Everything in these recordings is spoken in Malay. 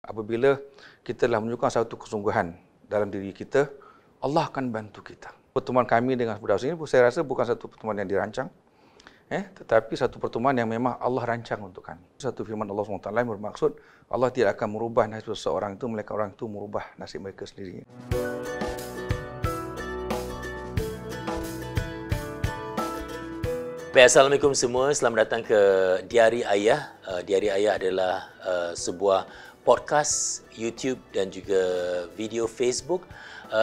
Apabila kita telah menunjukkan satu kesungguhan dalam diri kita, Allah akan bantu kita. Pertemuan kami dengan Firdaus ini saya rasa bukan satu pertemuan yang dirancang, tetapi satu pertemuan yang memang Allah rancang untuk kami. Satu firman Allah SWT yang bermaksud Allah tidak akan merubah nasib seseorang itu, melainkan orang itu merubah nasib mereka sendiri. Baik, Assalamualaikum semua. Selamat datang ke Diari Ayah. Diari Ayah adalah sebuah podcast YouTube dan juga video Facebook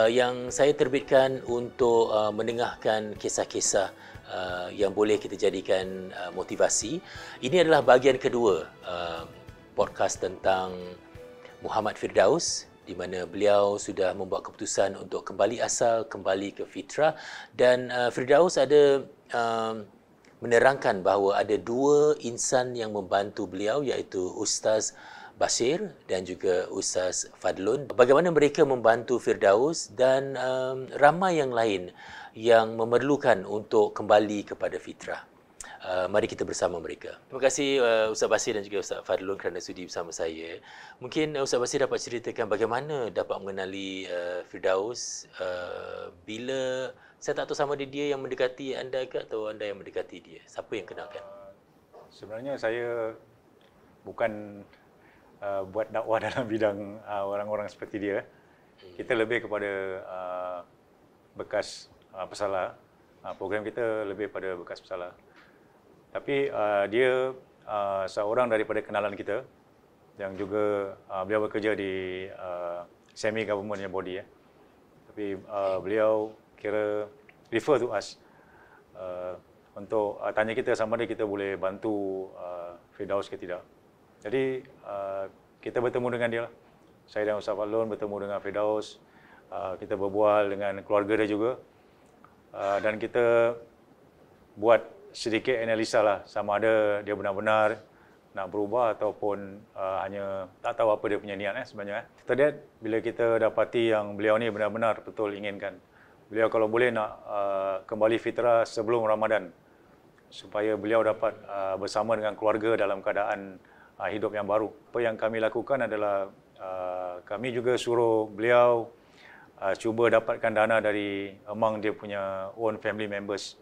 yang saya terbitkan untuk mendengarkan kisah-kisah yang boleh kita jadikan motivasi. Ini adalah bahagian kedua podcast tentang Muhammad Firdaus, di mana beliau sudah membuat keputusan untuk kembali asal, kembali ke fitrah, dan Firdaus ada menerangkan bahawa ada dua insan yang membantu beliau, iaitu Ustaz Bashir dan juga Ustaz Fadlun. Bagaimana mereka membantu Firdaus dan ramai yang lain yang memerlukan untuk kembali kepada fitrah. Mari kita bersama mereka. Terima kasih Ustaz Bashir dan juga Ustaz Fadlun kerana sudi bersama saya. Mungkin Ustaz Bashir dapat ceritakan bagaimana dapat mengenali Firdaus, bila saya tak tahu sama dia yang mendekati anda ke atau anda yang mendekati dia. Siapa yang kenalkan? Sebenarnya saya bukan buat dakwah dalam bidang orang-orang seperti dia. Kita lebih kepada bekas pesalah. Program kita lebih pada bekas pesalah. Tapi dia seorang daripada kenalan kita yang juga beliau bekerja di semi-government body. Tapi beliau kira refer to us untuk tanya kita sama ada kita boleh bantu Firdaus ke tidak. Jadi kita bertemu dengan dia. Saya dan Ustaz Fadlun bertemu dengan Firdaus. Kita berbual dengan keluarga dia juga. Dan kita buat sedikit analisa lah sama ada dia benar-benar nak berubah ataupun hanya tak tahu apa dia punya niat sebenarnya. Kita lihat bila kita dapati yang beliau ni benar-benar betul inginkan. Beliau kalau boleh nak kembali fitrah sebelum Ramadan supaya beliau dapat bersama dengan keluarga dalam keadaan hidup yang baru. Apa yang kami lakukan adalah kami juga suruh beliau cuba dapatkan dana dari among dia punya own family members.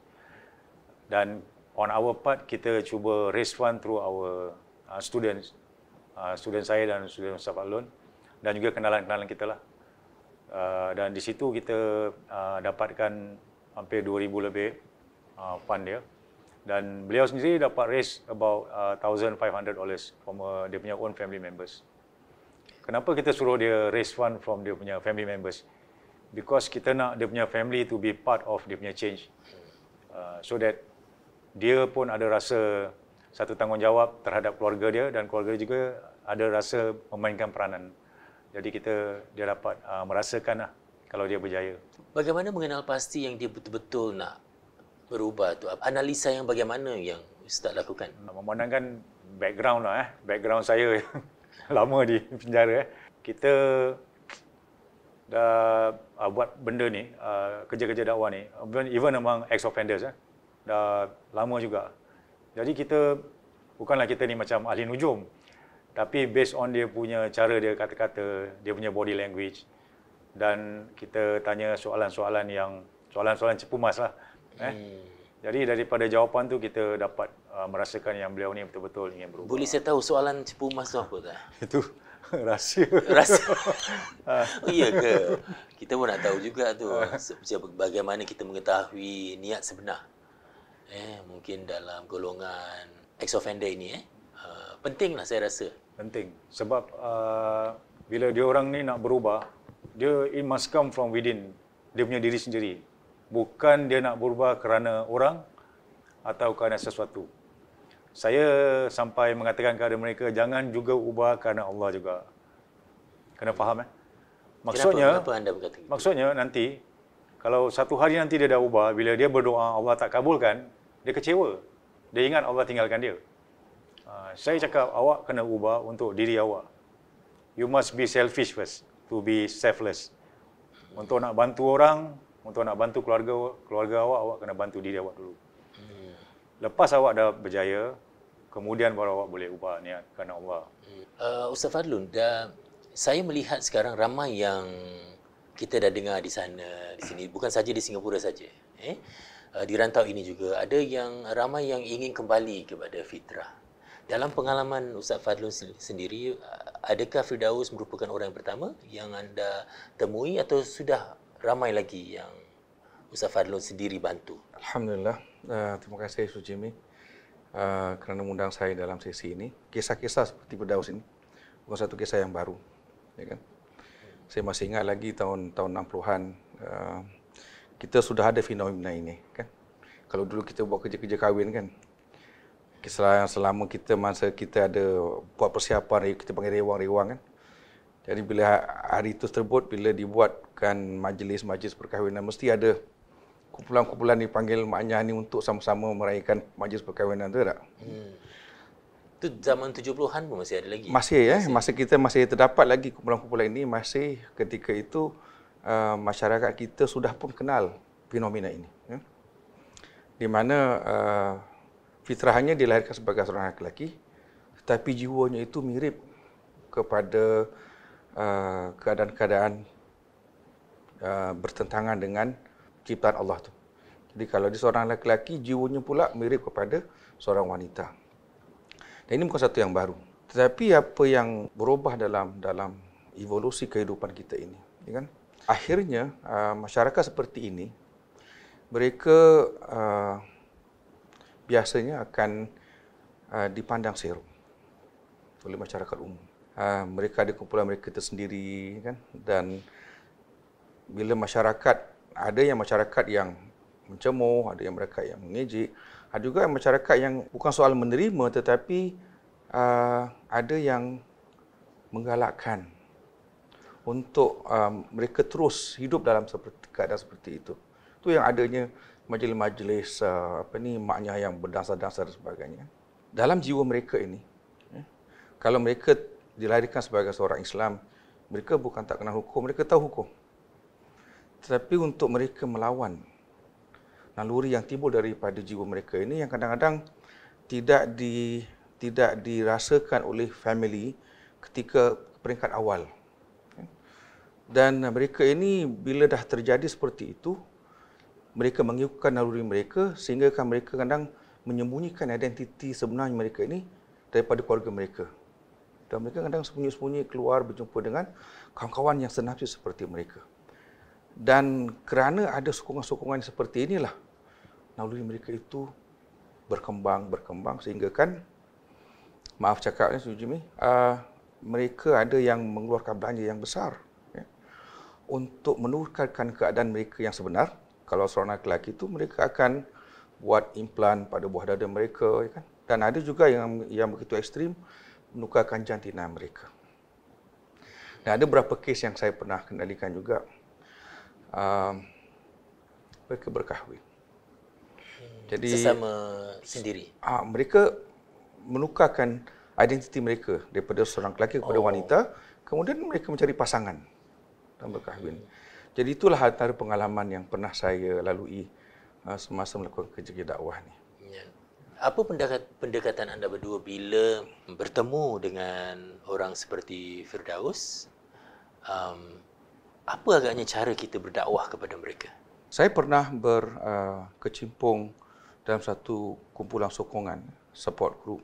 Dan on our part kita cuba raise fund through our students, student saya dan student Ustaz Fadlun dan juga kenalan-kenalan kita lah. Dan di situ kita dapatkan hampir 2,000 lebih fund dia. Dan beliau sendiri dapat raise about $1,500 from dia punya own family members. Kenapa kita suruh dia raise fund from dia punya family members? Because kita nak dia punya family to be part of dia punya change. So that dia pun ada rasa satu tanggungjawab terhadap keluarga dia dan keluarga juga ada rasa memainkan peranan. Jadi dia dapat merasakan lah kalau dia berjaya. Bagaimana mengenal pasti yang dia betul-betul nak berubah tu? Analisa yang bagaimana yang Ustaz lakukan? Memandangkan background lah, background saya lama di penjara. Kita dah buat benda ni, kerja-kerja dakwah ni, even among ex-offenders, dah lama juga. Jadi kita, bukanlah kita ni macam ahli nujum, tapi based on dia punya cara dia kata-kata, dia punya body language, dan kita tanya soalan-soalan cepu mas lah. Jadi daripada jawapan tu kita dapat merasakan yang beliau ni betul-betul ingin berubah. Boleh saya tahu soalan cepu mas tu apa tak? Itu rahsia. Rahsia. Oh iya ke? Kita pun nak tahu juga tu. Bagaimana kita mengetahui niat sebenar. Mungkin dalam golongan ex-offender ini pentinglah saya rasa. Penting. Sebab bila dia orang ni nak berubah, it must come from within. Dia punya diri sendiri. Bukan dia nak berubah kerana orang atau kerana sesuatu. Saya sampai mengatakan kepada mereka, jangan juga ubah kerana Allah juga. Kena faham Maksudnya, kenapa anda berkata gitu? Maksudnya nanti, kalau satu hari nanti dia dah ubah, bila dia berdoa Allah tak kabulkan, dia kecewa. Dia ingat Allah tinggalkan dia. Saya cakap, awak kena ubah untuk diri awak. You must be selfish first, to be selfless. Untuk nak bantu orang, untuk nak bantu keluarga awak, awak kena bantu diri awak dulu. Lepas awak dah berjaya, kemudian baru awak boleh ubah niat kerana Allah. Ustaz Fadlun, dah Saya melihat sekarang ramai yang kita dah dengar di sana, di sini, bukan saja di Singapura saja. Di rantau ini juga ada yang ramai yang ingin kembali kepada fitrah. Dalam pengalaman Ustaz Fadlun sendiri, adakah Firdaus merupakan orang yang pertama yang anda temui atau sudah ramai lagi yang Ustaz Fadlun sendiri bantu? Alhamdulillah. Terima kasih Ustaz Jimmy kerana mengundang saya dalam sesi ini. Kisah-kisah seperti Firdaus ini bukan satu kisah yang baru, ya kan? Saya masih ingat lagi tahun 60-an kita sudah ada fenomena ini, kan? Kalau dulu kita buat kerja-kerja kahwin, kan? Selama masa kita ada buat persiapan, kita panggil rewang-rewang, kan? Jadi bila hari itu tersebut, bila dibuatkan majlis-majlis perkahwinan, mesti ada kumpulan-kumpulan dipanggil maknya ni untuk sama-sama meraihkan majlis perkahwinan, tu tak? Itu zaman 70-an pun masih ada lagi? Masih, ya. Masa kita masih terdapat lagi kumpulan-kumpulan ini, masih ketika itu masyarakat kita sudah pun kenal fenomena ini. Ya. Di mana fitrahnya dilahirkan sebagai seorang lelaki, tetapi jiwanya itu mirip kepada keadaan-keadaan bertentangan dengan ciptaan Allah tu. Jadi kalau dia seorang lelaki, jiwanya pula mirip kepada seorang wanita. Dan ini bukan satu yang baru. Tetapi apa yang berubah dalam evolusi kehidupan kita ini, ya kan? Akhirnya masyarakat seperti ini, mereka biasanya akan dipandang seru oleh masyarakat umum. Mereka ada kumpulan mereka tersendiri, kan? Dan bila ada yang masyarakat yang mencemooh, ada yang mereka yang mengejek, ada juga masyarakat yang bukan soal menerima tetapi ada yang menggalakkan untuk mereka terus hidup dalam keadaan seperti itu. Itu yang adanya majlis-majlis maknya yang berdasar-dasar dan sebagainya. Dalam jiwa mereka ini, kalau mereka dilahirkan sebagai seorang Islam, mereka bukan tak kenal hukum, mereka tahu hukum. Tetapi untuk mereka melawan naluri yang timbul daripada jiwa mereka ini yang kadang-kadang tidak dirasakan oleh family ketika peringkat awal. Dan mereka ini bila dah terjadi seperti itu, mereka mengikutkan naluri mereka sehingga mereka kadang menyembunyikan identiti sebenarnya mereka ini daripada keluarga mereka. Dan mereka kadang sembunyi-sembunyi keluar berjumpa dengan kawan-kawan yang senafsu seperti mereka. Dan kerana ada sokongan-sokongan seperti inilah, naluri mereka itu berkembang sehingga maaf cakapnya Sujud Jimmy, mereka ada yang mengeluarkan belanja yang besar, ya, untuk menurunkan keadaan mereka yang sebenar. Kalau seorang lelaki itu, mereka akan buat implan pada buah dada mereka, ya kan? Dan ada juga yang begitu ekstrim, menukarkan jantina mereka. Dan ada beberapa kes yang saya pernah kendalikan juga. Mereka berkahwin. Jadi sesama sendiri. Mereka menukarkan identiti mereka daripada seorang lelaki kepada wanita, kemudian mereka mencari pasangan dan berkahwin. Jadi itulah antara pengalaman yang pernah saya lalui semasa melakukan kerja dakwah ni. Ya. Apa pendekatan anda berdua bila bertemu dengan orang seperti Firdaus? Apa agaknya cara kita berdakwah kepada mereka? Saya pernah berkecimpung dalam satu kumpulan sokongan, support group.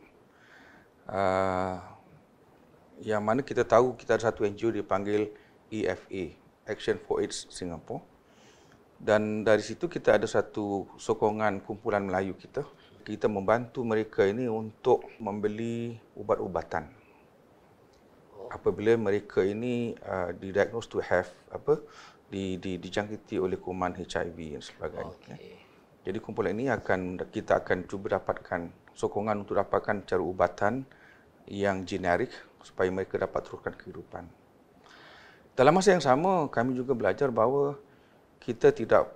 Yang mana kita tahu kita ada satu NGO dipanggil EFA, Action for AIDS Singapore. Dan dari situ kita ada satu sokongan kumpulan Melayu kita. Kita membantu mereka ini untuk membeli ubat-ubatan. Apabila mereka ini didiagnose to have dijangkiti oleh kuman HIV dan sebagainya. Okay. Jadi kumpulan ini kita akan cuba dapatkan sokongan untuk dapatkan cara ubatan yang generik supaya mereka dapat teruskan kehidupan. Dalam masa yang sama, kami juga belajar bahawa kita tidak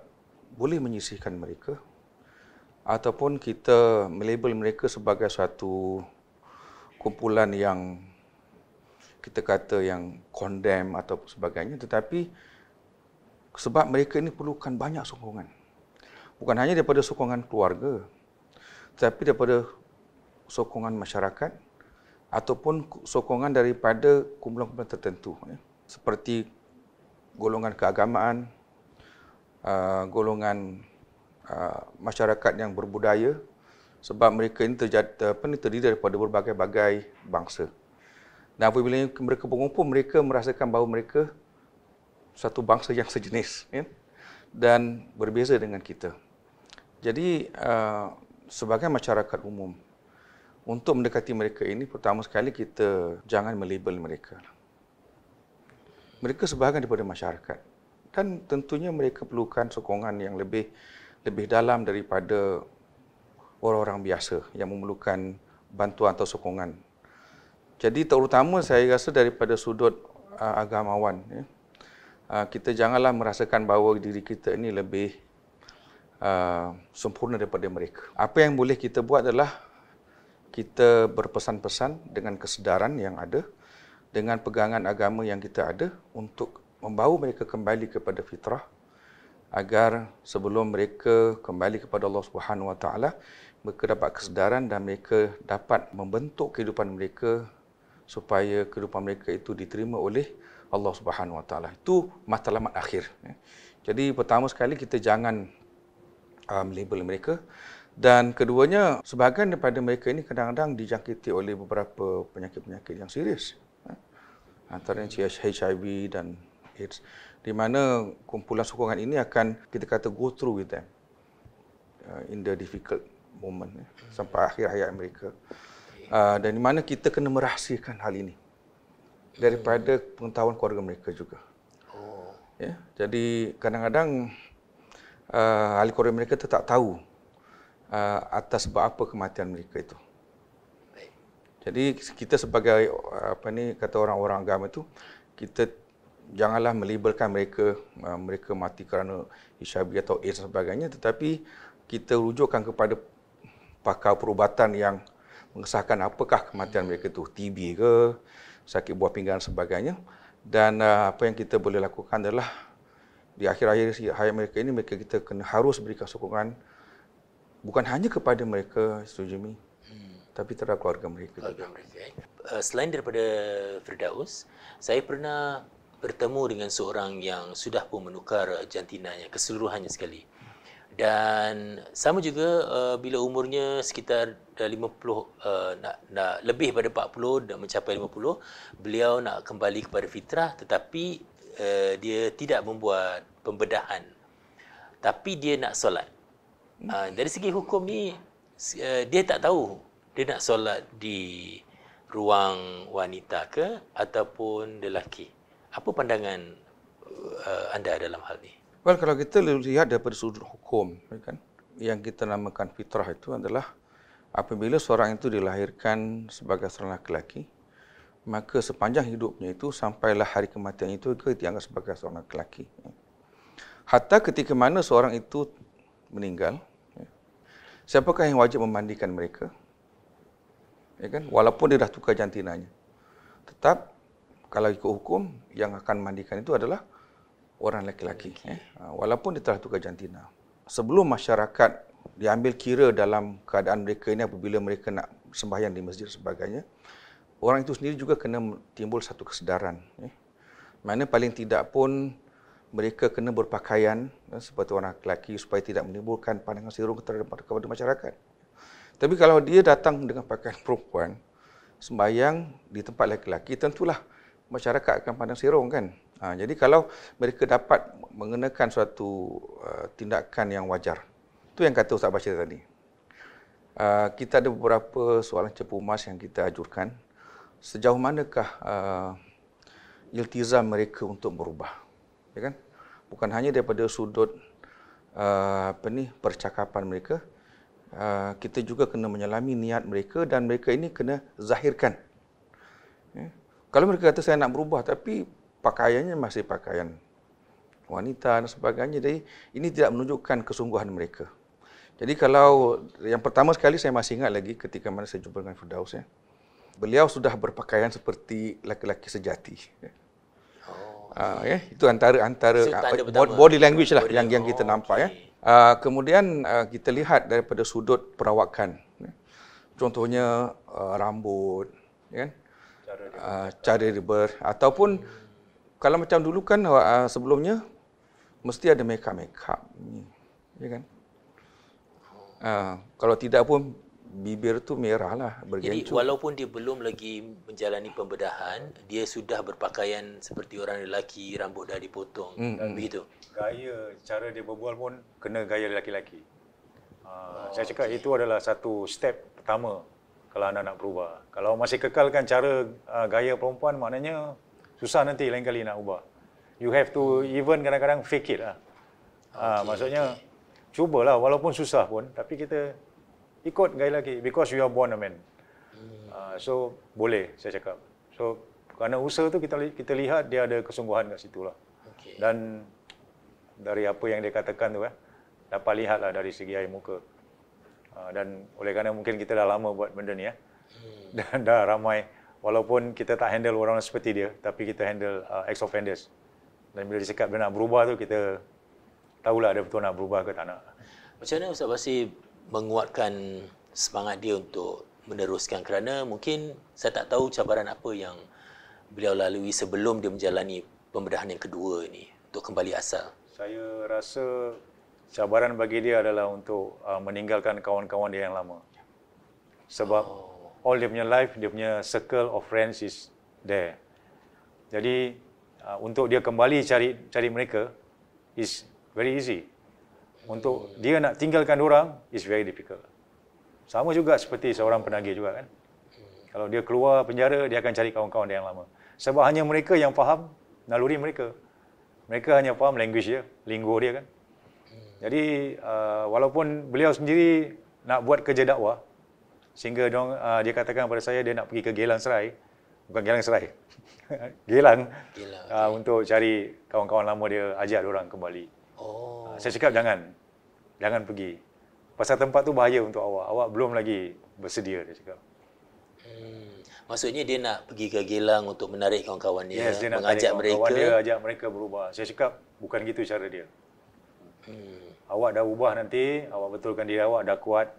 boleh menyisihkan mereka ataupun kita melabel mereka sebagai suatu kumpulan yang kita kata yang condemn atau sebagainya, tetapi sebab mereka ini perlukan banyak sokongan. Bukan hanya daripada sokongan keluarga, tetapi daripada sokongan masyarakat ataupun sokongan daripada kumpulan-kumpulan tertentu, seperti golongan keagamaan, golongan masyarakat yang berbudaya, sebab mereka ini terdiri daripada berbagai-bagai bangsa. Dan apabila mereka berkumpul, mereka merasakan bahawa mereka satu bangsa yang sejenis, dan berbeza dengan kita. Jadi, sebagai masyarakat umum, untuk mendekati mereka ini, pertama sekali kita jangan melabel mereka. Mereka sebahagian daripada masyarakat. Dan tentunya mereka perlukan sokongan yang lebih dalam daripada orang-orang biasa yang memerlukan bantuan atau sokongan. Jadi terutama saya rasa daripada sudut agamawan, kita janganlah merasakan bahawa diri kita ini lebih sempurna daripada mereka. Apa yang boleh kita buat adalah kita berpesan-pesan dengan kesedaran yang ada, dengan pegangan agama yang kita ada untuk membawa mereka kembali kepada fitrah, agar sebelum mereka kembali kepada Allah Subhanahu Wa Taala, mereka dapat kesedaran dan mereka dapat membentuk kehidupan mereka supaya kehidupan mereka itu diterima oleh Allah Subhanahu Wa Taala. Itu matlamat akhir. Jadi pertama sekali kita jangan melabel mereka, dan keduanya sebahagian daripada mereka ini kadang-kadang dijangkiti oleh beberapa penyakit-penyakit yang serius, antaranya HIV dan AIDS, di mana kumpulan sokongan ini akan kita kata go through with them in the difficult moment, sampai akhir hayat mereka. Dan di mana kita kena merahsiakan hal ini daripada pengetahuan keluarga mereka juga. Ya, jadi kadang-kadang ahli keluarga mereka tak tahu atas sebab apa kematian mereka itu. Jadi kita sebagai kata orang-orang agama itu, kita janganlah melabelkan mereka mati kerana HIV atau AIDS dan sebagainya, tetapi kita rujukkan kepada pakar perubatan yang mengesahkan apakah kematian mereka itu, TB ke, sakit buah pinggang dan sebagainya. Dan apa yang kita boleh lakukan adalah di akhir-akhir hayat mereka ini, kita harus berikan sokongan bukan hanya kepada mereka, Jimmy, tapi terhadap keluarga mereka juga. Selain daripada Firdaus, saya pernah bertemu dengan seorang yang sudah pun menukar jantinanya keseluruhannya sekali. Dan sama juga bila umurnya sekitar 50, nak lebih pada 40 dan mencapai 50, beliau nak kembali kepada fitrah, tetapi dia tidak membuat pembedahan. Tapi dia nak solat. Dari segi hukum ni, dia tak tahu dia nak solat di ruang wanita ke ataupun lelaki. Apa pandangan anda dalam hal ini? Well, kalau kita lihat daripada sudut hukum, kan, yang kita namakan fitrah itu adalah apabila seorang itu dilahirkan sebagai seorang lelaki, maka sepanjang hidupnya itu sampailah hari kematian itu dianggap sebagai seorang lelaki. Hatta ketika mana seorang itu meninggal, siapakah yang wajib memandikan mereka? Ya kan? Walaupun dia dah tukar jantinanya, tetap kalau ikut hukum yang akan memandikan itu adalah orang lelaki. Walaupun dia telah tukar jantina. Sebelum masyarakat diambil kira dalam keadaan mereka ini, apabila mereka nak sembahyang di masjid dan sebagainya, orang itu sendiri juga kena timbul satu kesedaran. Mana paling tidak pun mereka kena berpakaian seperti orang lelaki supaya tidak menimbulkan pandangan sirung kepada masyarakat. Tapi kalau dia datang dengan pakaian perempuan, sembahyang di tempat lelaki, tentulah masyarakat akan pandang sirung, kan? Jadi kalau mereka dapat mengenakan suatu tindakan yang wajar, itu yang kata Ustaz Bashir tadi. Kita ada beberapa soalan cepu emas yang kita ajurkan. Sejauh manakah iltizam mereka untuk berubah? Ya kan? Bukan hanya daripada sudut percakapan mereka, kita juga kena menyelami niat mereka, dan mereka ini kena zahirkan. Kalau mereka kata saya nak berubah tapi pakaiannya masih pakaian wanita dan sebagainya, jadi ini tidak menunjukkan kesungguhan mereka. Jadi kalau yang pertama sekali saya masih ingat lagi ketika mana saya jumpa dengan Firdaus, beliau sudah berpakaian seperti laki-laki sejati. Itu antara body language lah yang kita nampak. Kemudian kita lihat daripada sudut perawakan, contohnya rambut, kan? Cara dia ataupun kalau macam dulu kan sebelumnya mesti ada make up ni, ya kan? Kalau tidak pun bibir tu merah lah, Jadi bergencup. walaupun dia belum lagi menjalani pembedahan, dia sudah berpakaian seperti orang lelaki, rambut dah dipotong, begitu. Gaya, cara dia berbual pun kena gaya lelaki-lelaki. Saya cakap itu adalah satu step pertama kalau anda nak berubah. Kalau masih kekalkan cara gaya perempuan, maknanya susah nanti lain kali nak ubah. You have to even kadang-kadang fake it lah. Maksudnya cubalah walaupun susah pun, tapi kita ikut gaya lelaki because you are born a man. So boleh saya cakap. So kerana usaha tu kita lihat dia ada kesungguhan kat situ lah. Okay. Dan dari apa yang dia katakan tu dapat lihatlah dari segi air muka. Dan oleh kerana mungkin kita dah lama buat benda ni dan dah ramai, walaupun kita tak handle orang seperti dia, tapi kita handle ex-offenders. Dan bila dia cakap dia nak berubah tu, kita tahulah dia betul nak berubah ke tak nak. Macam mana Ustaz Basir menguatkan semangat dia untuk meneruskan, kerana mungkin saya tak tahu cabaran apa yang beliau lalui sebelum dia menjalani pembedahan yang kedua ini untuk kembali asal. Saya rasa cabaran bagi dia adalah untuk meninggalkan kawan-kawan dia yang lama. Sebab all dia punya life, dia punya circle of friends is there. Jadi untuk dia kembali cari mereka is very easy. Untuk dia nak tinggalkan orang is very difficult. Sama juga seperti seorang penagih juga kan. Kalau dia keluar penjara, dia akan cari kawan-kawan dia yang lama. Sebab hanya mereka yang faham naluri mereka. Mereka hanya faham language dia, linggo dia kan. Jadi walaupun beliau sendiri nak buat kerja dakwah, sehingga dia katakan pada saya dia nak pergi ke Geylang Serai, bukan Geylang Serai, Geylang, untuk cari kawan-kawan lama dia, ajak orang kembali. Saya cakap jangan pergi. Pasal tempat tu bahaya untuk awak belum lagi bersedia, dia cakap. Maksudnya dia nak pergi ke Geylang untuk menarik kawan-kawan dia, Yes, dia nak mengajak mereka. mereka. Dia ajak mereka berubah. Saya cakap bukan gitu cara dia. Awak dah ubah nanti, awak betulkan diri awak dah kuat.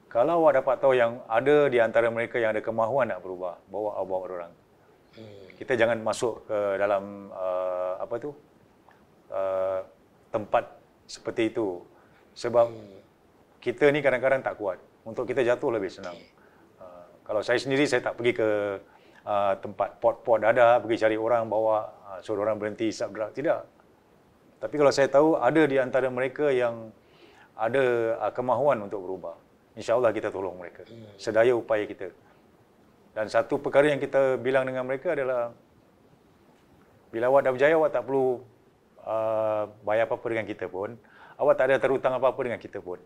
Kalau awak dapat tahu yang ada di antara mereka yang ada kemahuan nak berubah, bawa orang. Kita jangan masuk ke dalam tempat seperti itu. Sebab kita ni kadang-kadang tak kuat. Untuk kita jatuh lebih senang. Kalau saya sendiri, saya tak pergi ke tempat pot-pot dadah, pergi cari orang, bawa, suruh orang berhenti hisap drug. Tidak. Tapi kalau saya tahu ada di antara mereka yang ada kemahuan untuk berubah, insya-Allah kita tolong mereka. Sedaya upaya kita. Dan satu perkara yang kita bilang dengan mereka adalah, bila awak dah berjaya, awak tak perlu bayar apa-apa dengan kita pun. Awak tak ada terhutang apa-apa dengan kita pun.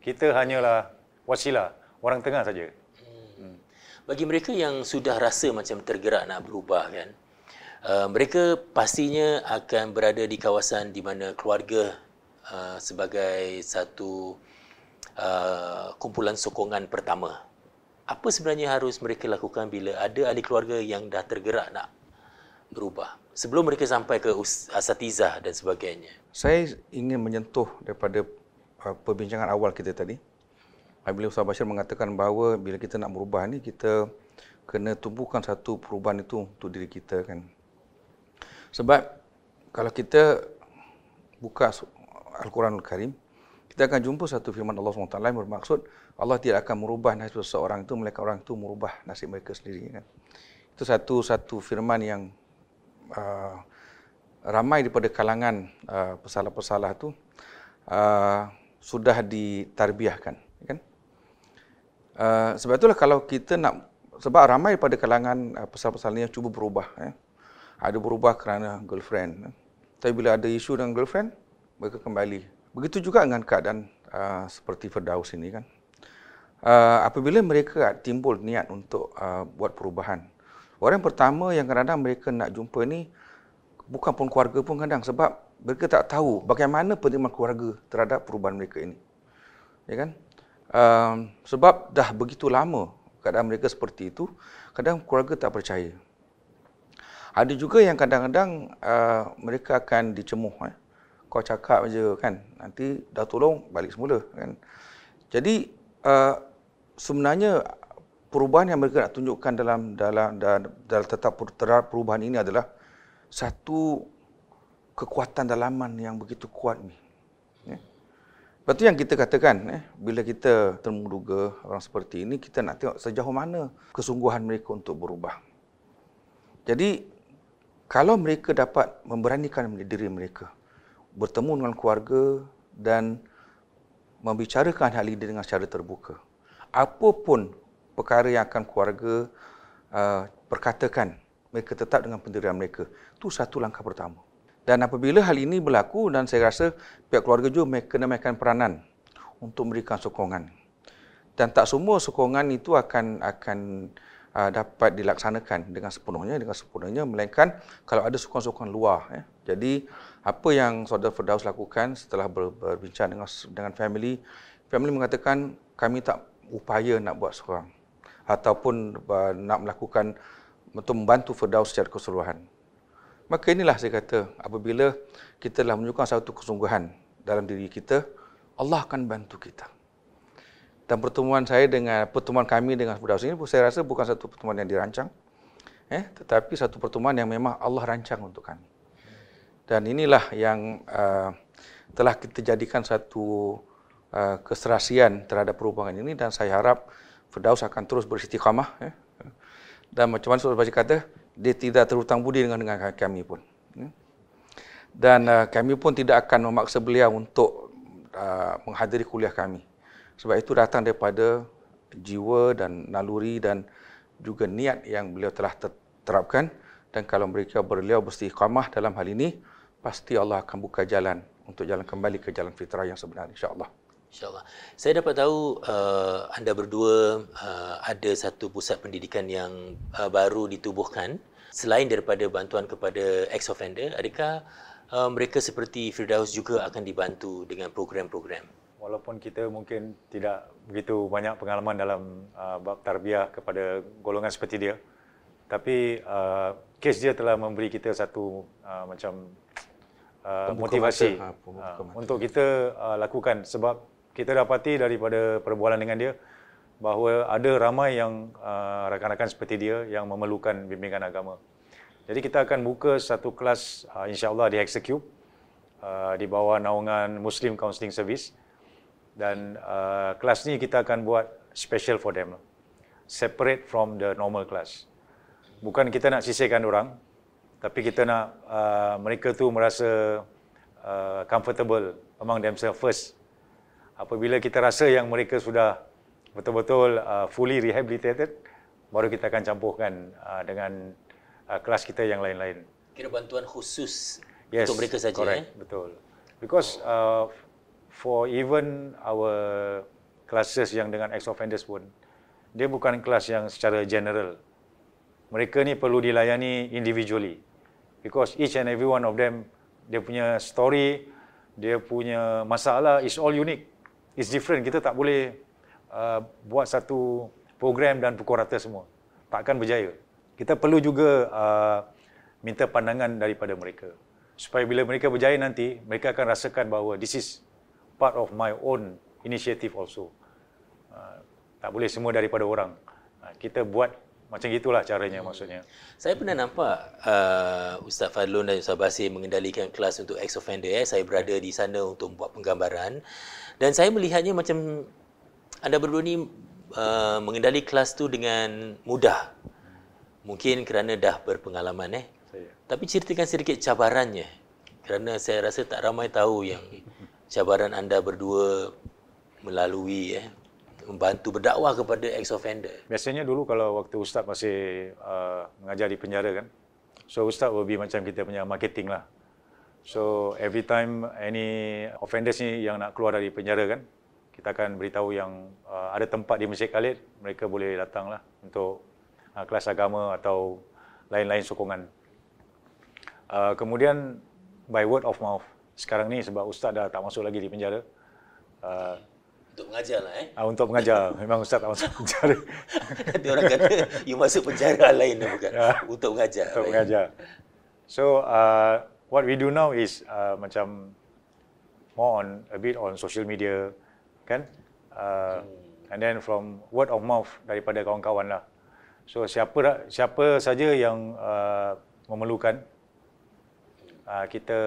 Kita hanyalah wasilah, orang tengah saja. Bagi mereka yang sudah rasa macam tergerak nak berubah kan, mereka pastinya akan berada di kawasan di mana keluarga sebagai satu kumpulan sokongan pertama. Apa sebenarnya harus mereka lakukan bila ada ahli keluarga yang dah tergerak nak berubah, sebelum mereka sampai ke asatizah dan sebagainya? Saya ingin menyentuh daripada perbincangan awal kita tadi. Bila Ustaz Bashir mengatakan bahawa bila kita nak berubah ni, kita kena tumbuhkan satu perubahan itu untuk diri kita kan. Sebab kalau kita buka Al-Quranul Karim, kita akan jumpa satu firman Allah SWT yang bermaksud Allah tidak akan merubah nasib seseorang itu, melainkan orang itu merubah nasib mereka sendiri kan. Itu satu firman yang ramai daripada kalangan pesalah-pesalah itu sudah ditarbiahkan kan. Sebab itulah kalau kita nak, sebab ramai daripada kalangan pesalah-pesalah yang cuba berubah ada berubah kerana girlfriend, tapi bila ada isu dengan girlfriend mereka kembali. Begitu juga dengan keadaan seperti Firdaus ini kan. Apabila mereka timbul niat untuk buat perubahan, orang pertama yang kadang-kadang mereka nak jumpa ni bukan pun keluarga pun kadang, sebab mereka tak tahu bagaimana penerimaan keluarga terhadap perubahan mereka ini. Ya kan? Sebab dah begitu lama keadaan mereka seperti itu, kadang keluarga tak percaya. Ada juga yang kadang-kadang mereka akan dicemuh. Kau cakap je kan, nanti dah tolong balik semula kan. Jadi sebenarnya perubahan yang mereka nak tunjukkan dalam tetap terhadap perubahan ini adalah satu kekuatan dalaman yang begitu kuat ni. Lepas tu yang kita katakan, bila kita termuduga orang seperti ini, kita nak tengok sejauh mana kesungguhan mereka untuk berubah. Jadi, kalau mereka dapat memberanikan diri mereka, bertemu dengan keluarga dan membicarakan hal ini dengan secara terbuka, apapun perkara yang akan keluarga perkatakan, mereka tetap dengan pendirian mereka. Itu satu langkah pertama. Dan apabila hal ini berlaku, dan saya rasa pihak keluarga juga kena mainkan peranan untuk memberikan sokongan. Dan tak semua sokongan itu akan dapat dilaksanakan dengan sepenuhnya, melainkan kalau ada sokongan-sokongan luar. Jadi, apa yang Saudara Firdaus lakukan setelah berbincang dengan family mengatakan kami tak upaya nak buat seorang ataupun nak melakukan untuk membantu Firdaus secara keseluruhan. Maka inilah saya kata, apabila kita telah menunjukkan satu kesungguhan dalam diri kita, Allah akan bantu kita. Dan pertemuan kami dengan Firdaus ini, saya rasa bukan satu pertemuan yang dirancang, tetapi satu pertemuan yang memang Allah rancang untuk kami. Dan inilah yang telah kita jadikan satu keserasian terhadap perubahan ini, dan saya harap Firdaus akan terus beristiqamah. Dan macam mana Saudara Baca kata, dia tidak terhutang budi dengan kami pun. Dan kami pun tidak akan memaksa beliau untuk menghadiri kuliah kami. Sebab itu datang daripada jiwa dan naluri dan juga niat yang beliau telah terapkan. Dan kalau beliau beristiqamah dalam hal ini, pasti Allah akan buka jalan untuk jalan kembali ke jalan fitrah yang sebenar, insya-Allah. InsyaAllah. Saya dapat tahu anda berdua ada satu pusat pendidikan yang baru ditubuhkan. Selain daripada bantuan kepada ex-offender, adakah mereka seperti Firdaus juga akan dibantu dengan program-program? Walaupun kita mungkin tidak begitu banyak pengalaman dalam bab tarbiyah kepada golongan seperti dia, tapi kes dia telah memberi kita satu macam motivasi untuk kita lakukan. Sebab kita dapati daripada perbualan dengan dia bahawa ada ramai yang rakan-rakan seperti dia yang memerlukan bimbingan agama. Jadi kita akan buka satu kelas insya-Allah di Hexacube di bawah naungan Muslim Counselling Service, dan kelas ni kita akan buat special for them, separate from the normal class. Bukan kita nak sisihkan orang, tapi kita nak mereka tu merasa comfortable among themselves first. Apabila kita rasa yang mereka sudah betul-betul fully rehabilitated, baru kita akan campurkan dengan kelas kita yang lain-lain. Kira bantuan khusus untuk mereka saja. Correct, betul. Because for even our classes yang dengan ex-offenders pun, dia bukan kelas yang secara general. Mereka ni perlu dilayani individually. Because each and every one of them, dia punya story, dia punya masalah is all unique. It's different. Kita tak boleh buat satu program dan pukul rata semua. Takkan berjaya. Kita perlu juga minta pandangan daripada mereka. Supaya bila mereka berjaya nanti, mereka akan rasakan bahawa this is part of my own initiative also. Tak boleh semua daripada orang. Kita buat macam gitulah caranya maksudnya. Saya pernah nampak Ustaz Fadlun dan Ustaz Basir mengendalikan kelas untuk ex-offender. Saya berada di sana untuk buat penggambaran. Dan saya melihatnya macam anda berdua ni mengendali kelas tu dengan mudah. Mungkin kerana dah berpengalaman. Tapi ceritakan sedikit cabarannya. Kerana saya rasa tak ramai tahu yang cabaran anda berdua melalui membantu berdakwah kepada ex-offender. Biasanya dulu kalau waktu Ustaz masih mengajar di penjara kan, so Ustaz will be macam kita punya marketing lah. So every time any offenders ni yang nak keluar dari penjara kan, kita akan beritahu yang ada tempat di Masjid Khalid, mereka boleh datang lah untuk kelas agama atau lain-lain sokongan. Kemudian by word of mouth, sekarang ni sebab Ustaz dah tak masuk lagi di penjara, untuk mengajar lah untuk mengajar. Memang Ustaz tak masuk penjara. Nanti orang kata you masuk penjara lain bukan. Untuk mengajar. Untuk mengajar. So what we do now is macam more on a bit on social media kan. and then from word of mouth daripada kawan-kawan lah. So siapa saja yang memerlukan, kita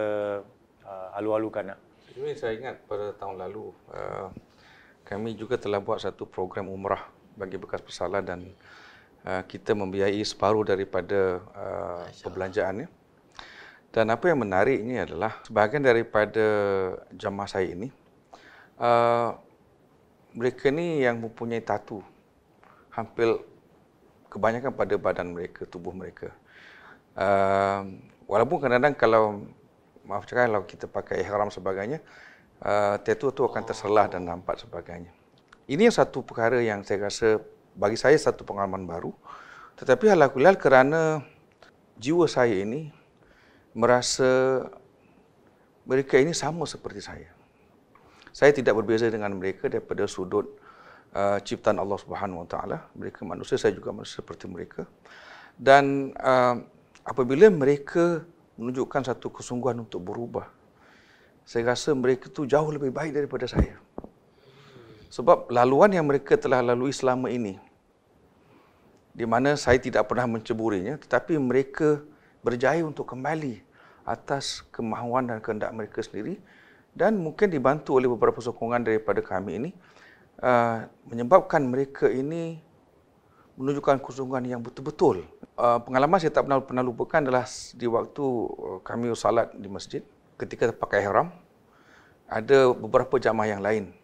alu-alukan lah. Ini saya ingat pada tahun lalu kami juga telah buat satu program umrah bagi bekas bersalah dan kita membiayai separuh daripada perbelanjaannya. Dan apa yang menariknya adalah sebahagian daripada jamaah saya ini, mereka ni yang mempunyai tatu, hampir kebanyakan pada badan mereka, tubuh mereka. Walaupun kadang-kadang kalau kita pakai ihram sebagainya, tattoo tu akan terselah dan nampak sebagainya. Ini satu perkara yang saya rasa bagi saya satu pengalaman baru. Tetapi alhamdulillah kerana jiwa saya ini merasa mereka ini sama seperti saya. Saya tidak berbeza dengan mereka daripada sudut ciptaan Allah Subhanahu Wa Taala. Mereka manusia, saya juga manusia seperti mereka. Dan apabila mereka menunjukkan satu kesungguhan untuk berubah, saya rasa mereka itu jauh lebih baik daripada saya. Sebab laluan yang mereka telah lalui selama ini, di mana saya tidak pernah menceburinya, tetapi mereka berjaya untuk kembali atas kemahuan dan kehendak mereka sendiri, dan mungkin dibantu oleh beberapa sokongan daripada kami ini, menyebabkan mereka ini menunjukkan kesungguhan yang betul-betul. Pengalaman saya tak pernah lupakan adalah di waktu kami salat di masjid, ketika pakai ihram, ada beberapa jamaah yang lain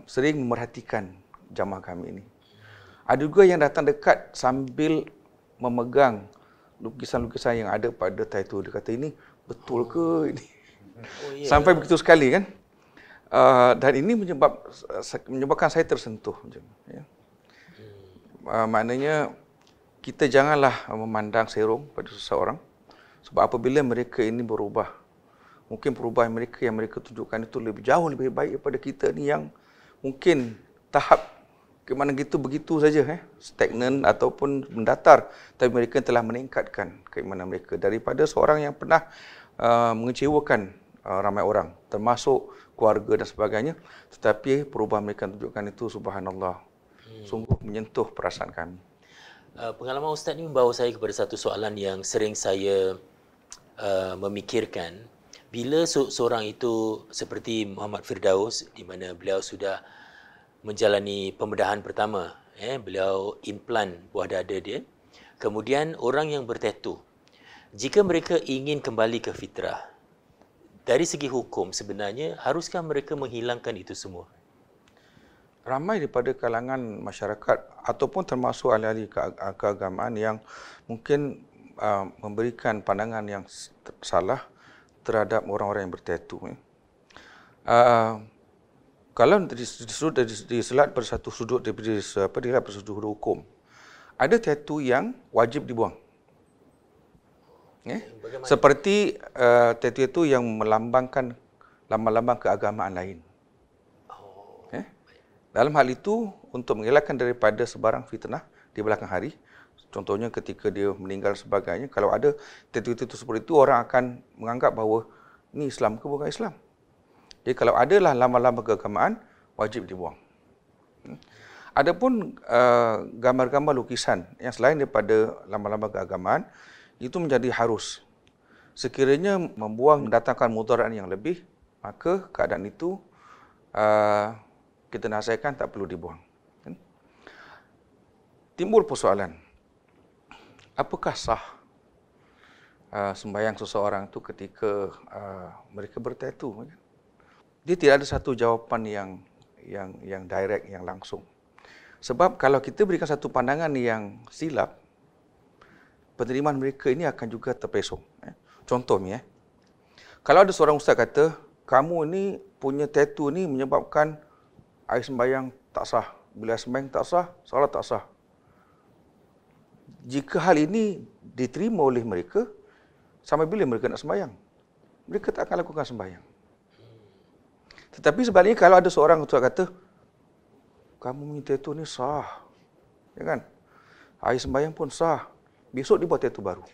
sering memerhatikan jamaah kami ini. Ada juga yang datang dekat sambil memegang lukisan-lukisan yang ada pada tattoo. Dia kata, ini betul ke ini? Sampai begitu sekali kan? Dan ini menyebabkan saya tersentuh. Ya. Maknanya kita janganlah memandang serong pada seseorang, sebab apabila mereka ini berubah, mungkin perubahan mereka yang mereka tunjukkan itu jauh lebih baik daripada kita ni yang mungkin tahap kemana begitu saja, stagnan ataupun mendatar, tapi mereka telah meningkatkan keimanan mereka daripada seorang yang pernah mengecewakan ramai orang, termasuk keluarga dan sebagainya, tetapi perubahan mereka tunjukkan itu, subhanallah, sungguh menyentuh perasaan kami. Pengalaman Ustaz ni membawa saya kepada satu soalan yang sering saya memikirkan. Bila seorang itu seperti Muhammad Firdaus, di mana beliau sudah menjalani pembedahan pertama, beliau implan buah dada dia, kemudian orang yang bertatu, jika mereka ingin kembali ke fitrah, dari segi hukum sebenarnya haruskah mereka menghilangkan itu semua? Ramai daripada kalangan masyarakat ataupun termasuk ahli-ahli keagamaan yang mungkin memberikan pandangan yang salah terhadap orang-orang yang bertatu. Kalau diselat pada satu sudut dilihat pada sudut hukum, ada tatu yang wajib dibuang. Seperti tatu itu yang melambangkan lambang-lambang keagamaan lain. Dalam hal itu, untuk mengelakkan daripada sebarang fitnah di belakang hari, contohnya ketika dia meninggal sebagainya, kalau ada tatu-tatu seperti itu, orang akan menganggap bahawa ini Islam ke bukan Islam. Jadi kalau adalah lambang-lambang keagamaan, wajib dibuang. Adapun gambar-gambar lukisan yang selain daripada lambang-lambang keagamaan, itu menjadi harus. Sekiranya mendatangkan mudarat yang lebih, maka keadaan itu kita nasihatkan tak perlu dibuang. Timbul persoalan, apakah sah sembahyang seseorang itu ketika mereka bertatu? Dia tidak ada satu jawapan yang direct, yang langsung. Sebab kalau kita berikan satu pandangan yang silap, penerimaan mereka ini akan juga terpesong. Contohnya, kalau ada seorang ustaz kata, kamu ni punya tatu ni menyebabkan air sembahyang tak sah. Bila sembahyang tak sah, solat tak sah. Jika hal ini diterima oleh mereka, sampai bila mereka nak sembahyang? Mereka tak akan lakukan sembahyang. Tetapi sebaliknya, kalau ada seorang ustaz kata, kamu punya tatu ni sah, ya kan? Air sembahyang pun sah. Besok dia buat tatu baru.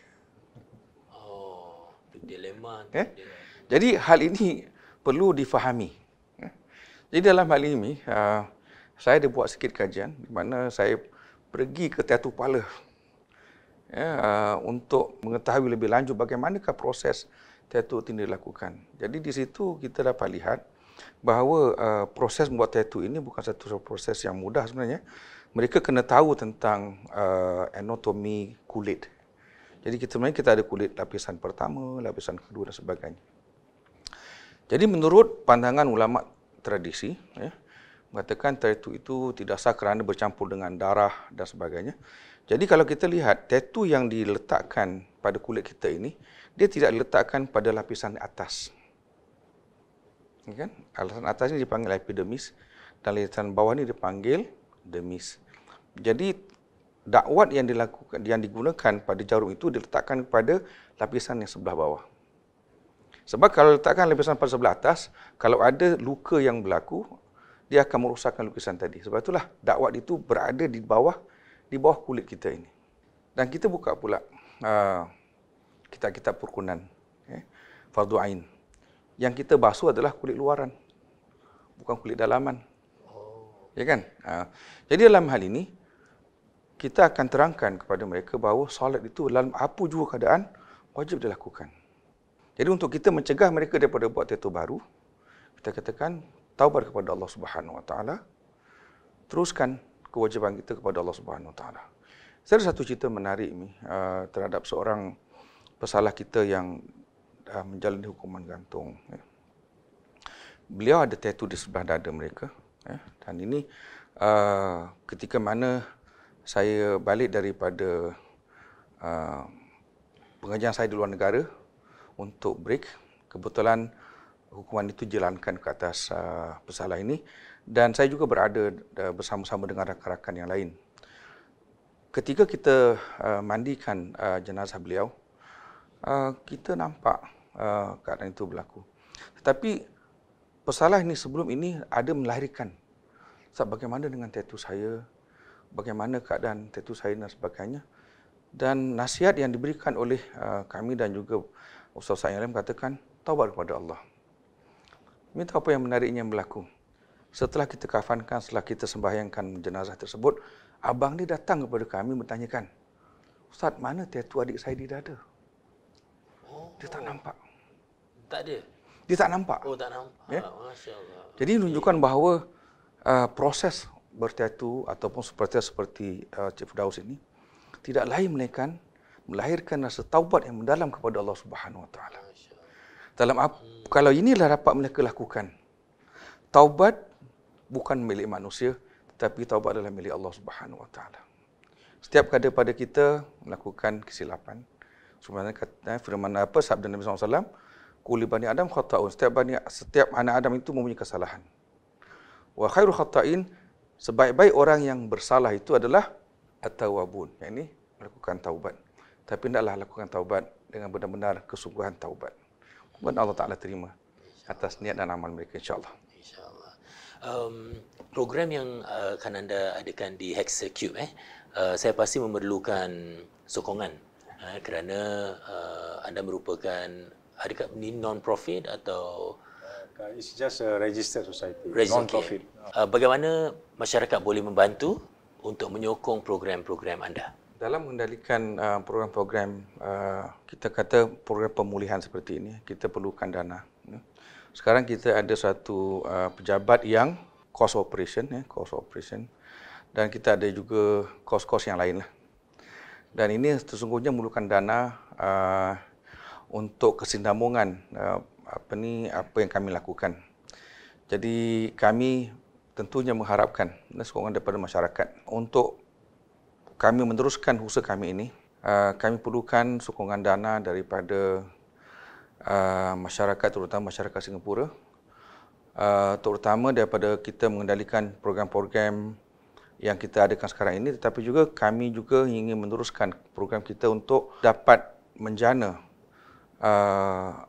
Oh, dilema. Jadi hal ini perlu difahami. Jadi dalam hal ini, saya ada buat sikit kajian di mana saya pergi ke tattoo parlor untuk mengetahui lebih lanjut bagaimanakah proses tattoo itu dilakukan. Jadi di situ kita dapat lihat bahawa proses membuat tattoo ini bukan satu proses yang mudah sebenarnya. Mereka kena tahu tentang anatomi kulit. Jadi kita ada kulit lapisan pertama, lapisan kedua dan sebagainya. Jadi menurut pandangan ulama tradisi, mengatakan tattoo itu tidak sah kerana bercampur dengan darah dan sebagainya. Jadi kalau kita lihat tattoo yang diletakkan pada kulit kita ini, dia tidak diletakkan pada lapisan atas. Kan? Lapisan atas ini dipanggil epidermis dan lapisan bawah ini dipanggil dermis. Jadi dakwat yang digunakan pada jarum itu diletakkan pada lapisan yang sebelah bawah. Sebab kalau letakkan lapisan pada sebelah atas, kalau ada luka yang berlaku, dia akan merosakkan lukisan tadi. Sebab itulah dakwat itu berada di bawah kulit kita ini. Dan kita buka pula kitab-kitab perkunan, fardu ain. Yang kita basuh adalah kulit luaran, bukan kulit dalaman. Ya kan? Jadi dalam hal ini, kita akan terangkan kepada mereka bahawa solat itu dalam apa juga keadaan wajib dilakukan. Jadi untuk kita mencegah mereka daripada buat tattoo baru, kita katakan taubat kepada Allah Subhanahu Wa Taala, teruskan kewajiban kita kepada Allah Subhanahu Wa Taala. Saya ada satu cerita menarik ni terhadap seorang pesalah kita yang menjalani hukuman gantung. Beliau ada tattoo di sebelah dada mereka. Dan ini ketika mana saya balik daripada pengajian saya di luar negara untuk break, kebetulan hukuman itu dijalankan ke atas pesalah ini dan saya juga berada bersama-sama dengan rakan-rakan yang lain. Ketika kita mandikan jenazah beliau, kita nampak keadaan itu berlaku. Tetapi pesalah ini sebelum ini ada melahirkan bagaimana dengan tattoo saya, bagaimana keadaan tattoo saya dan sebagainya. Dan nasihat yang diberikan oleh kami dan juga Ustaz yang lain katakan, taubat kepada Allah. Minta apa yang menariknya yang berlaku. Setelah kita kafankan, setelah kita sembahyangkan jenazah tersebut, abang ni datang kepada kami bertanyakan, Ustaz, mana tattoo adik saya di dada? Dia tak nampak. Tak ada? Dia tak nampak. Oh, tak nampak. Ya? Masya Allah. Jadi menunjukkan bahawa proses bertattoo ataupun seperti Cik Firdaus ini tidak lain melainkan melahirkan rasa taubat yang mendalam kepada Allah Subhanahu Wa Taala. Kalau inilah dapat mereka lakukan, taubat bukan milik manusia, tetapi taubat adalah milik Allah Subhanahu Wa Taala. Setiap pada kita melakukan kesilapan, sebenarnya firman sabda Nabi SAW, kulli bani Adam khata'un. Setiap anak Adam itu mempunyai kesalahan. Wa khairu khata'in, sebaik-baik orang yang bersalah itu adalah at-tawwabun, yakni melakukan taubat. Tapi hendaklah lakukan taubat dengan benar-benar kesungguhan taubat. Mudah Allah Taala terima atas niat dan amal mereka, insya-Allah. Insya-Allah. Program yang akan anda adakan di Hexacube, saya pasti memerlukan sokongan kerana anda merupakan, adakah ini non-profit atau It's just a registered society, non-profit. Bagaimana masyarakat boleh membantu untuk menyokong program-program anda? Dalam mengendalikan program-program, kita kata program pemulihan seperti ini, kita perlukan dana. Sekarang kita ada satu pejabat yang cost operation, dan kita ada juga kos-kos yang lain lah. Dan ini sesungguhnya memerlukan dana untuk kesinambungan apa yang kami lakukan. Jadi kami tentunya mengharapkan sokongan daripada masyarakat untuk kami meneruskan usaha kami ini. Kami perlukan sokongan dana daripada masyarakat, terutama masyarakat Singapura, terutama daripada kita mengendalikan program-program yang kita adakan sekarang ini, tetapi juga kami juga ingin meneruskan program kita untuk dapat menjana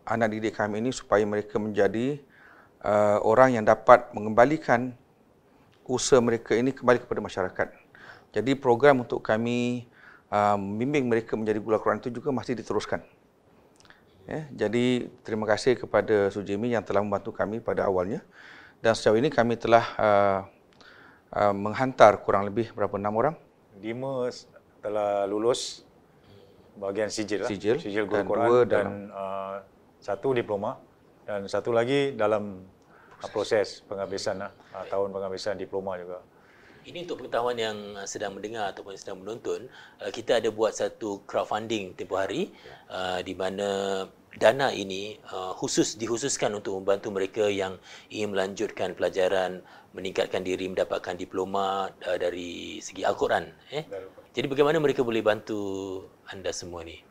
anak didik kami ini supaya mereka menjadi orang yang dapat mengembalikan usaha mereka ini kembali kepada masyarakat. Jadi program untuk kami membimbing mereka menjadi guru Al-Quran itu juga masih diteruskan. Jadi terima kasih kepada Sujimi yang telah membantu kami pada awalnya, dan sejauh ini kami telah menghantar kurang lebih berapa 6 orang? 5 telah lulus bahagian sijil lah. Sijil, Sijil dan Guru Quran 2 dan 1 diploma dan 1 lagi dalam proses penghabisan tahun penghabisan diploma juga. Ini untuk pengetahuan yang sedang mendengar ataupun sedang menonton, kita ada buat satu crowdfunding tempoh hari di mana dana ini dihususkan untuk membantu mereka yang ingin melanjutkan pelajaran, meningkatkan diri, mendapatkan diploma dari segi Al-Quran. Jadi bagaimana mereka boleh bantu anda semua ni?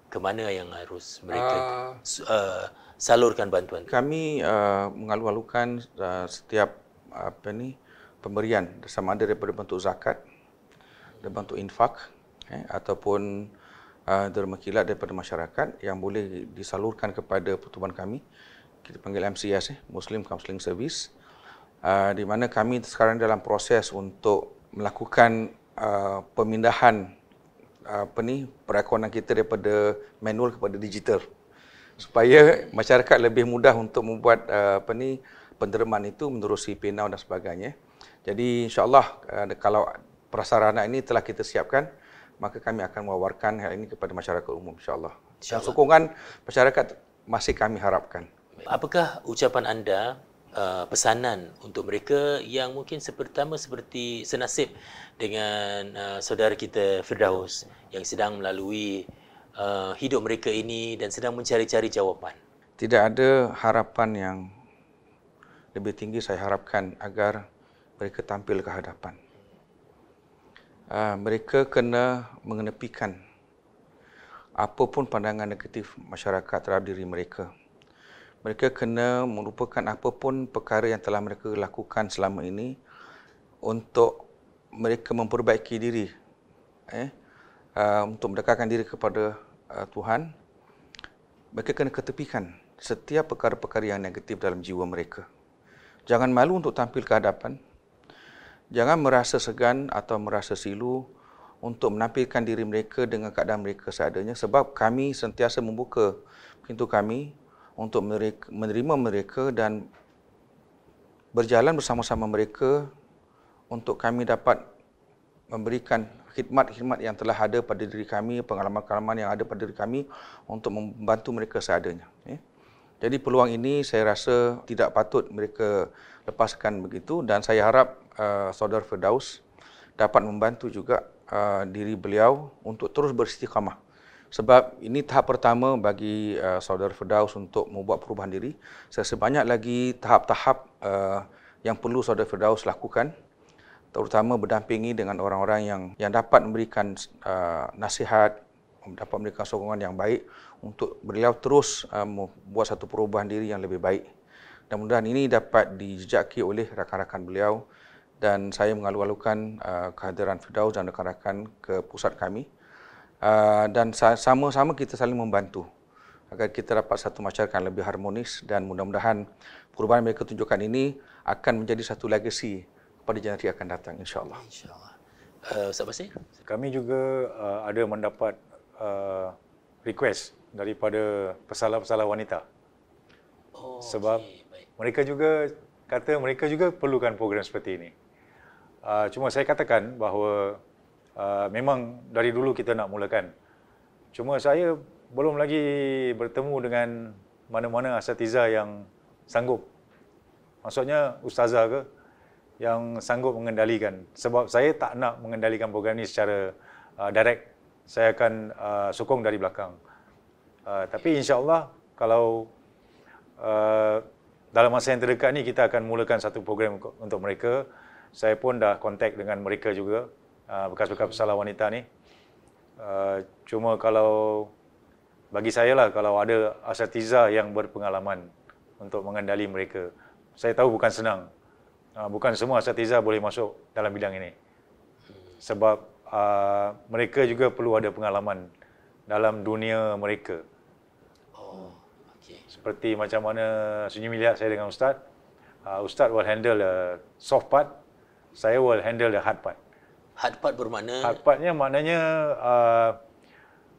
Ke mana yang harus mereka salurkan bantuan? Kami mengalu-alukan setiap pemberian sama ada daripada bentuk zakat, daripada bentuk infak ataupun derma kilat daripada masyarakat yang boleh disalurkan kepada pertubuhan kami. Kita panggil MCS, Muslim Counselling Service, di mana kami sekarang dalam proses untuk melakukan pemindahan perakuanan kita daripada manual kepada digital, supaya masyarakat lebih mudah untuk membuat penderman itu menerusi PayNow dan sebagainya. Jadi insya-Allah kalau prasarana ini telah kita siapkan, maka kami akan mewawarkan hal ini kepada masyarakat umum insya-Allah. Dan sokongan masyarakat masih kami harapkan. Apakah ucapan anda, pesanan untuk mereka yang mungkin pertama seperti senasib dengan saudara kita Firdaus yang sedang melalui hidup mereka ini dan sedang mencari-cari jawapan? Tidak ada harapan yang lebih tinggi saya harapkan agar mereka tampil ke hadapan. Mereka kena mengenepikan apapun pandangan negatif masyarakat terhadap diri mereka. Mereka kena melupakan apapun perkara yang telah mereka lakukan selama ini untuk mereka memperbaiki diri, untuk mendekatkan diri kepada Tuhan. Mereka kena ketepikan setiap perkara-perkara yang negatif dalam jiwa mereka. Jangan malu untuk tampil ke hadapan. Jangan merasa segan atau merasa silu untuk menampilkan diri mereka dengan keadaan mereka seadanya, sebab kami sentiasa membuka pintu kami untuk menerima mereka dan berjalan bersama-sama mereka untuk kami dapat memberikan khidmat-khidmat yang telah ada pada diri kami, pengalaman-pengalaman yang ada pada diri kami untuk membantu mereka seadanya. Jadi peluang ini saya rasa tidak patut mereka lepaskan begitu, dan saya harap Saudara Firdaus dapat membantu juga diri beliau untuk terus beristiqamah. Sebab ini tahap pertama bagi Saudara Firdaus untuk membuat perubahan diri. Sebanyak lagi tahap-tahap yang perlu Saudara Firdaus lakukan, terutama berdampingi dengan orang-orang yang dapat memberikan nasihat, dapat memberikan sokongan yang baik untuk beliau terus membuat satu perubahan diri yang lebih baik. Dan mudah-mudahan ini dapat dijejaki oleh rakan-rakan beliau, dan saya mengalu-alukan kehadiran Firdaus dan rakan-rakan ke pusat kami, dan sama-sama kita saling membantu agar kita dapat satu masyarakat yang lebih harmonis, dan mudah-mudahan perubahan yang mereka tunjukkan ini akan menjadi satu legasi pada generasi akan datang, insya-Allah. Insya-Allah. Ustaz Basir? Kami juga ada mendapat request daripada pesalah-pesalah wanita. Sebab mereka juga kata mereka juga perlukan program seperti ini. Cuma saya katakan bahawa memang dari dulu kita nak mulakan. Cuma saya belum lagi bertemu dengan mana-mana asatiza yang sanggup. Maksudnya ustazah ke yang sanggup mengendalikan. Sebab saya tak nak mengendalikan program ini secara direct. Saya akan sokong dari belakang. Tapi insya-Allah kalau dalam masa yang terdekat ni kita akan mulakan satu program untuk mereka. Saya pun dah kontak dengan mereka juga, bekas-bekas pesalah wanita ni. Cuma kalau bagi saya lah, kalau ada asatiza yang berpengalaman untuk mengendali mereka, saya tahu bukan senang. Bukan semua asatiza boleh masuk dalam bidang ini. Sebab mereka juga perlu ada pengalaman dalam dunia mereka. Seperti macam mana sunyi melihat saya dengan Ustaz. Ustaz will handle the soft part, saya will handle the hard part. Hard part bermakna? Hard partnya maknanya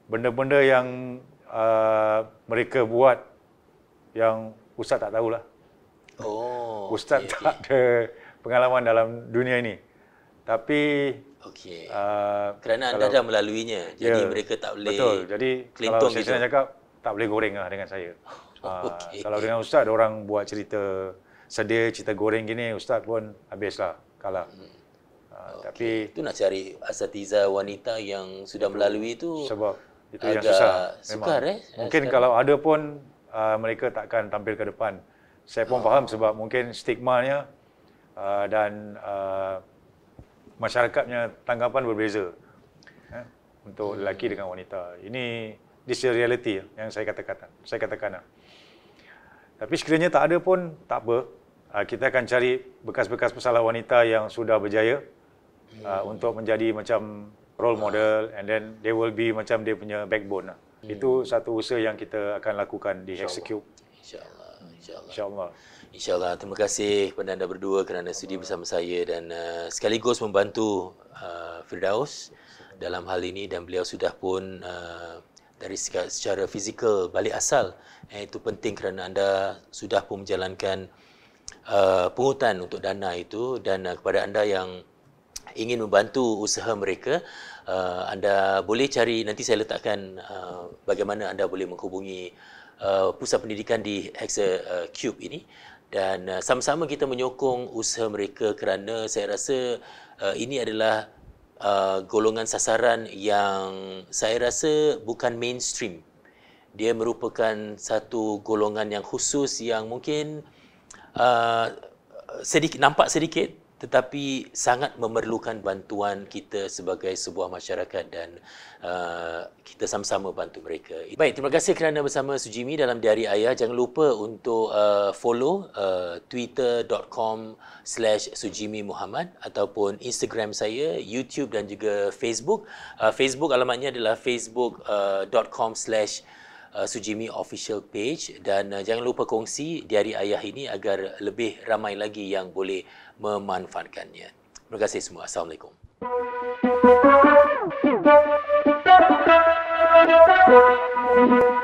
benda-benda yang mereka buat yang Ustaz tak tahulah. Ustaz tak ada pengalaman dalam dunia ini. Tapi Okey. Kerana anda dah melaluinya, jadi mereka tak boleh. Betul. Jadi kalau kelintong saya gitu. senang cakap, tak boleh goreng lah dengan saya. Okey. Kalau dengan ustaz, orang buat cerita sedih, cerita goreng gini, ustaz pun habislah, kalah. Tapi Itu nak cari asatiza wanita yang sudah melalui itu sebab itu yang agak susah. sukar Mungkin kalau ada pun mereka takkan tampil ke depan. Saya pun faham sebab mungkin stigmanya dan masyarakatnya tanggapan berbeza untuk lelaki dengan wanita. Ini this is reality yang saya katakan. Tapi sekiranya tak ada pun tak apa. Kita akan cari bekas-bekas pesalah wanita yang sudah berjaya untuk menjadi macam role model, and then they will be macam dia punya backbone. Itu satu usaha yang kita akan lakukan di Hexacube. InsyaAllah. InsyaAllah. Terima kasih kepada anda berdua kerana sudi bersama saya dan sekaligus membantu Firdaus dalam hal ini, dan beliau sudah pun dari secara fizikal balik asal. Itu penting kerana anda sudah pun menjalankan pungutan untuk dana itu, dan kepada anda yang ingin membantu usaha mereka, anda boleh cari, nanti saya letakkan bagaimana anda boleh menghubungi pusat pendidikan di Hexacube ini, dan sama-sama kita menyokong usaha mereka kerana saya rasa ini adalah golongan sasaran yang saya rasa bukan mainstream. Dia merupakan satu golongan yang khusus yang mungkin nampak sedikit tetapi sangat memerlukan bantuan kita sebagai sebuah masyarakat, dan kita sama-sama bantu mereka. Baik, terima kasih kerana bersama Sujimi dalam Diari Ayah. Jangan lupa untuk follow twitter.com/Sujimi Muhammad ataupun Instagram saya, YouTube dan juga Facebook. Facebook alamatnya adalah facebook.com/Sujimi official page, dan jangan lupa kongsi Diari Ayah ini agar lebih ramai lagi yang boleh memanfaatkannya. Terima kasih semua. Assalamualaikum. Thank you.